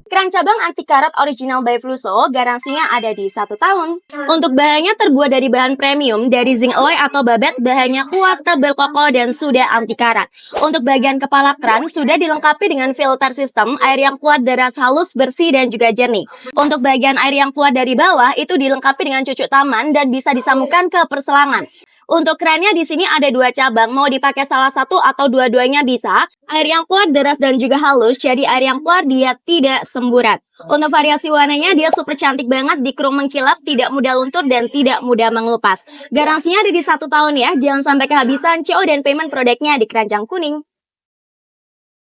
Keran cabang anti karat original by Fluso, garansinya ada di 1 tahun. Untuk bahannya terbuat dari bahan premium, dari zinc alloy atau babet, bahannya kuat, tebal, kokoh, dan sudah anti karat. Untuk bagian kepala keran, sudah dilengkapi dengan filter sistem, air yang kuat, deras, halus, bersih, dan juga jernih. Untuk bagian air yang kuat dari bawah, itu dilengkapi dengan cucuk taman dan bisa disambungkan ke perselangan. Untuk kerannya di sini ada 2 cabang, mau dipakai salah satu atau dua-duanya bisa. Air yang kuat, deras, dan juga halus, jadi air yang kuat dia tidak semburat. Untuk variasi warnanya dia super cantik banget, di krum mengkilap, tidak mudah luntur, dan tidak mudah mengelupas. Garansinya ada di 1 tahun ya, jangan sampai kehabisan. CO dan payment produknya di Keranjang Kuning.